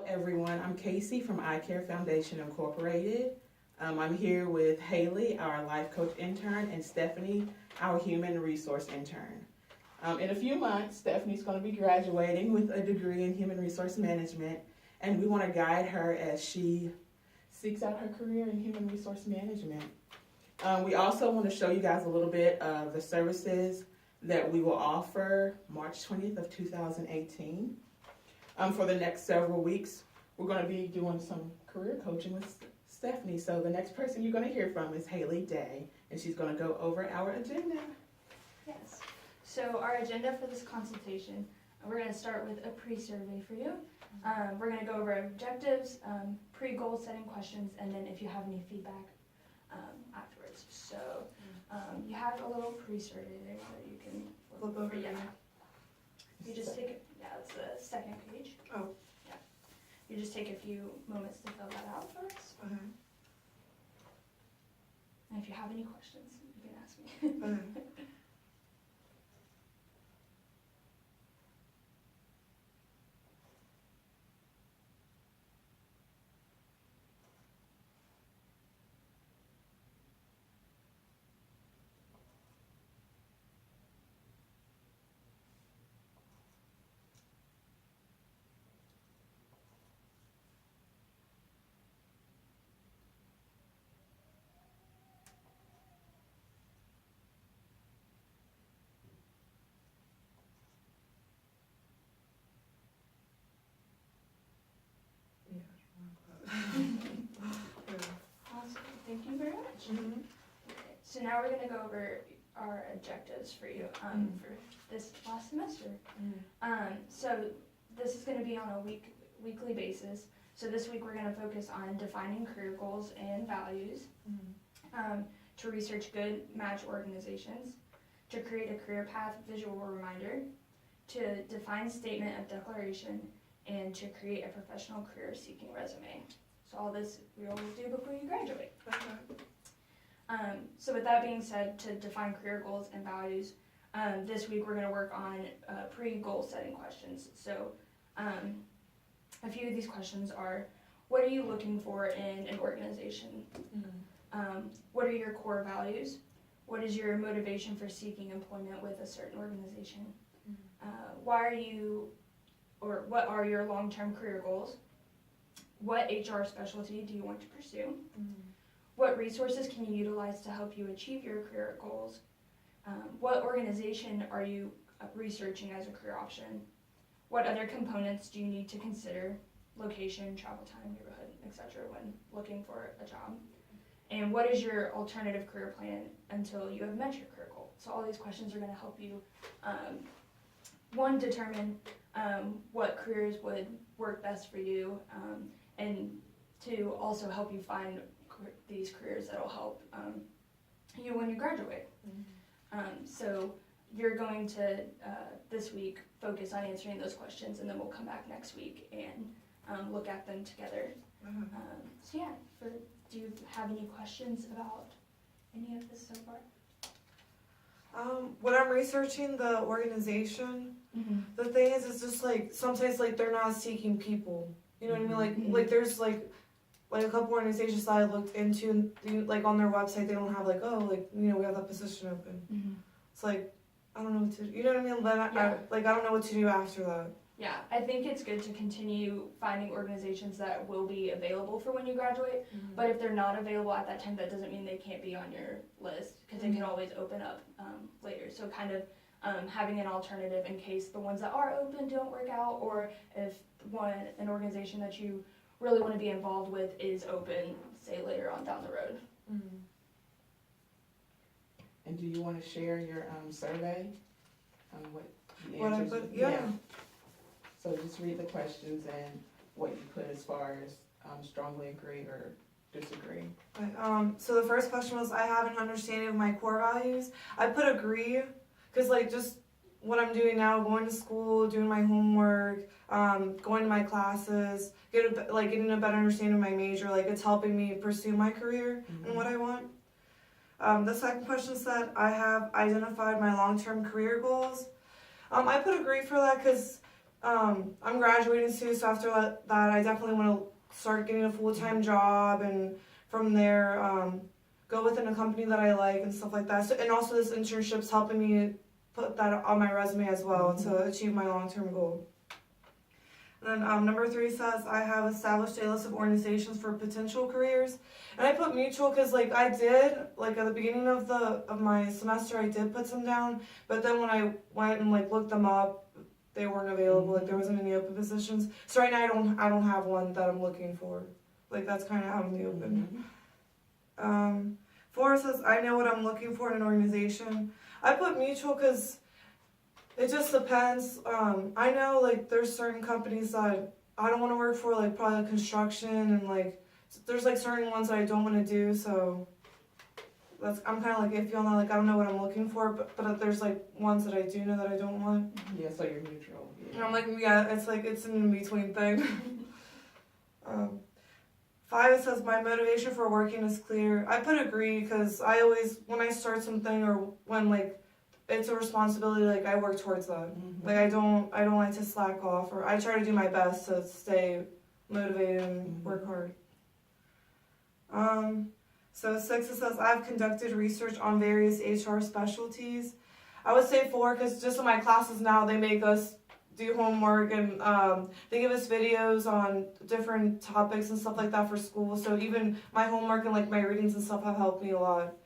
everyone. I'm Casey from Eye Care Foundation Incorporated. I'm here with Haley, our life coach intern, and Stephanie, our human resource intern. In a few months, Stephanie's going to be graduating with a degree in human resource management, and we want to guide her as she seeks out her career in human resource management. We also want to show you guys a little bit of the services that we will offer March 20th of 2018. For the next several weeks, we're going to be doing some career coaching with Stephanie. So the next person you're going to hear from is Haley Day, and she's going to go over our agenda. Yes. So our agenda for this consultation, we're going to start with a pre-survey for you. We're going to go over objectives, pre-goal setting questions, and then if you have any feedback afterwards. So you have a little pre-survey there that you can Flip over. Yeah. You just take it. Yeah, it's the second page. Oh. Yeah. You just take a few moments to fill that out for us. Okay. And if you have any questions, you can ask me. Okay. Awesome. Thank you very much. Mm-hmm. Okay, so now we're going to go over our objectives for you for this last semester. So this is going to be on a weekly basis. So this week we're going to focus on defining career goals and values, to research good match organizations, to create a career path visual reminder, to define statement of declaration, and to create a professional career seeking resume. So all this we will do before you graduate. Okay. So with that being said, to define career goals and values, this week we're going to work on pre-goal setting questions. So a few of these questions are, what are you looking for in an organization? What are your core values? What is your motivation for seeking employment with a certain organization? What are your long-term career goals? What HR specialty do you want to pursue? What resources can you utilize to help you achieve your career goals? What organization are you researching as a career option? What other components do you need to consider? Location, travel time, neighborhood, etc. when looking for a job? And what is your alternative career plan until you have met your career goal? So all these questions are going to help you, one, determine what careers would work best for you, and to also help you find these careers that will help you when you graduate. So you're going to, this week, focus on answering those questions, and then we'll come back next week and look at them together. So yeah, do you have any questions about any of this so far? When I'm researching the organization, the thing is, it's just like sometimes like they're not seeking people. You know what I mean? Like there's like a couple organizations that I looked into, and like on their website they don't have like, oh, like, you know, we have that position open. It's like I don't know what to do. You know what I mean? Then I don't know what to do after that. Yeah, I think it's good to continue finding organizations that will be available for when you graduate, but if they're not available at that time, that doesn't mean they can't be on your list, because it can always open up later. So kind of having an alternative in case the ones that are open don't work out, or if an organization that you really want to be involved with is open, say later on down the road. And do you want to share your survey? What the What I answers? put? Yeah. So just read the questions and what you put as far as strongly agree or disagree. So the first question was, I have an understanding of my core values. I put agree, because like just what I'm doing now, going to school, doing my homework, going to my classes, getting a better understanding of my major, like it's helping me pursue my career and what I want. The second question said, I have identified my long-term career goals. I put agree for that because I'm graduating soon, so after that I definitely want to start getting a full-time job, and from there, go within a company that I like and stuff like that. So, and also this internship's helping me put that on my resume as well to achieve my long-term goal. And then number 3 says, I have established a list of organizations for potential careers. And I put mutual because I did, at the beginning of my semester, I did put some down. But then when I went and looked them up, they weren't available. There wasn't any open positions. So right now I don't have one that I'm looking for. That's kind of out in the open. 4 says, I know what I'm looking for in an organization. I put mutual because it just depends. I know there's certain companies that I don't want to work for, probably construction, and there's certain ones that I don't want to do. So I'm kind of iffy on that. I don't know what I'm looking for, but there's ones that I do know that I don't want. Yeah, so you're neutral. Yeah. And I'm yeah, it's an in between thing. 5, it says, my motivation for working is clear. I put agree because I always, when I start something or when it's a responsibility, I work towards that. I don't like to slack off, or I try to do my best to stay motivated and work hard. So 6, it says, I've conducted research on various HR specialties. I would say 4 because just in my classes now, they make us do homework, and they give us videos on different topics and stuff like that for school. So even my homework and my readings and stuff have helped me a lot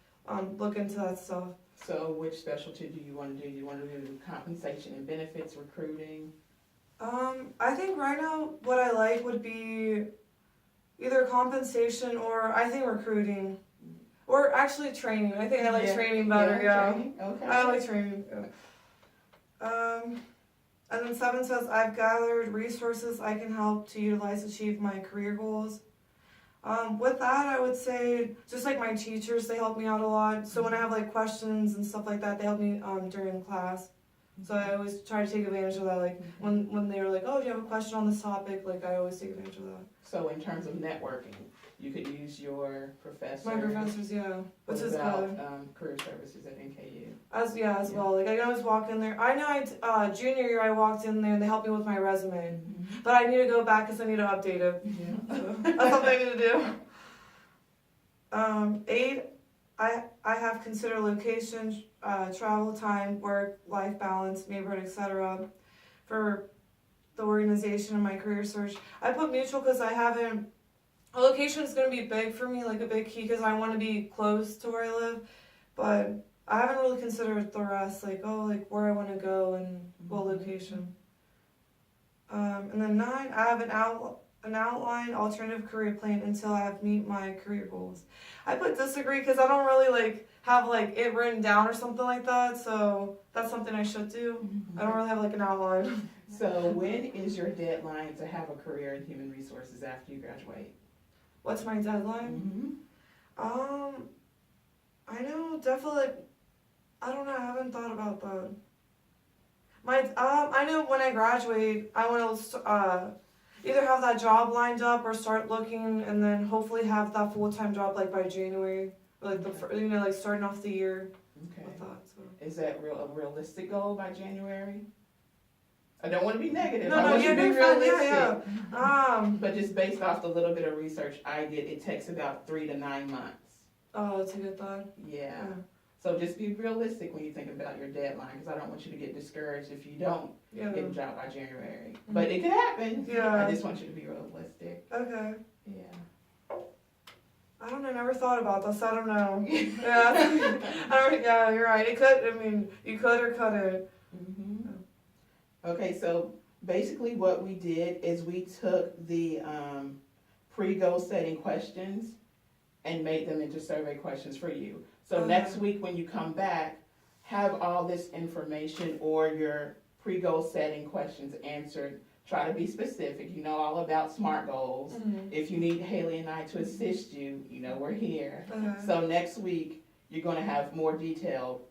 look into that stuff. So which specialty do you want to do? Do you want to do compensation and benefits, recruiting? I think right now what I like would be either compensation or I think recruiting. Or actually training. I think I like training better, yeah. Training? Okay. I like training. Yeah. And then 7 says, I've gathered resources I can help to utilize to achieve my career goals. With that, I would say, just my teachers, they help me out a lot. So when I have questions and stuff like that, they help me during class. So I always try to take advantage of that. When they were oh, do you have a question on this topic? I always take advantage of that. So in terms of networking, you could use your professors. My professors, yeah. Which is about, good. Career services at NKU. As well. I always walk in there. I know junior year I walked in there and they helped me with my resume. But I need to go back because I need to update it. Yeah. So that's something I need to do. 8, I have considered location, travel time, work, life balance, neighborhood, etc. for the organization and my career search. I put mutual because I haven't. A location is going to be big for me, a big key, because I want to be close to where I live. But I haven't really considered the rest, where I want to go and what location. And then 9, I have an outline alternative career plan until I have meet my career goals. I put disagree because I don't really have it written down or something like that. So that's something I should do. I don't really have an outline. So when is your deadline to have a career in human resources after you graduate? What's my deadline? I know definitely. I don't know. I haven't thought about that. I know when I graduate, I want to either have that job lined up or start looking, and then hopefully have that full-time job by January, starting off the year. Okay. With that, so. Is that a realistic goal by January? I don't want to be negative. No, I want you to be realistic. Yeah. But just based off the little bit of research I did, it takes about 3 to 9 months. Oh, that's a good thought. Yeah. So just be realistic when you think about your deadline, because I don't want you to get discouraged if you don't get a job by January. But it could happen. Yeah. I just want you to be realistic. Okay. Yeah. I don't know. Never thought about this. I don't know. Yeah. Yeah, you're right. It could. I mean, you could or couldn't. Okay, so basically what we did is we took the pre-goal setting questions and made them into survey questions for you. So next week when you come back, have all this information or your pre-goal setting questions answered. Try to be specific. You know all about SMART goals. If you need Haley and I to assist you, you know we're here. So next week you're going to have more detailed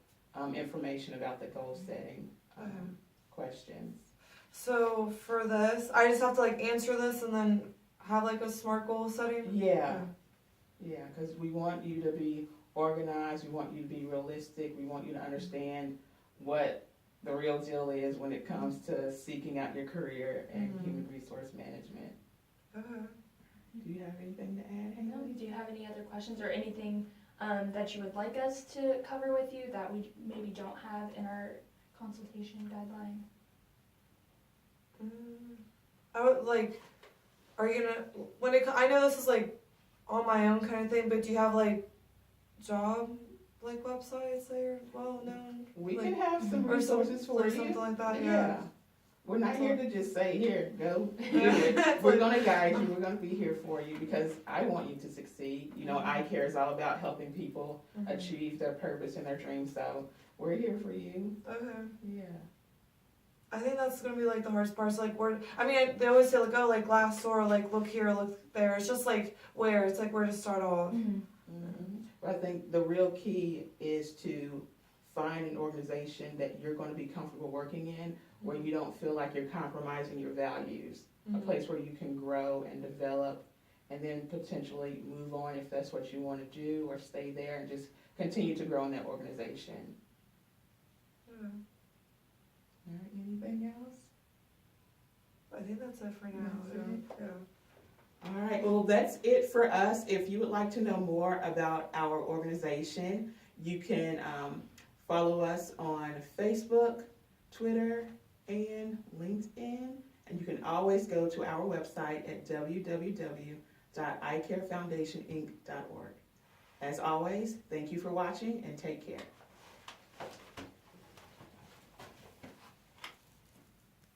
information about the goal setting questions. So for this, I just have to answer this and then have a SMART goal setting? Yeah. Yeah, because we want you to be organized, we want you to be realistic, we want you to understand what the real deal is when it comes to seeking out your career in Mhm. human resource management. Okay. Do you have anything to add, No, Haley? do you have any other questions or anything that you would like us to cover with you that we maybe don't have in our consultation guideline? I would like. Are you gonna when it? I know this is like on my own kind of thing, but do you have like job like websites that are well known? We Like, can have some or some- resources for or you. something like that, Yeah. yeah. We're not here to just say, here, go. Yeah. We're gonna guide you, we're gonna be here for you because I want you to succeed. You know, Mhm. iCare is all about helping people Mhm. achieve their purpose and their dreams, so we're here for you. Okay. Yeah. I think that's gonna be like the hardest part. So like where I mean they always say like oh like Glassdoor like look here look there. It's just like where it's like where to start off. But I think the real key is to find an organization that you're gonna be comfortable working in, where you don't feel like you're compromising your values. A place where you can grow and develop and then potentially move on if that's what you wanna do, or stay there and just continue to grow in that organization. Yeah. All right, anything else? I think that's it for now. That's it? Yeah. All right, well, that's it for us. If you would like to know more about our organization, you can follow us on Facebook, Twitter, and LinkedIn. And you can always go to our website at www.icarefoundationinc.org. As always, thank you for watching and take care.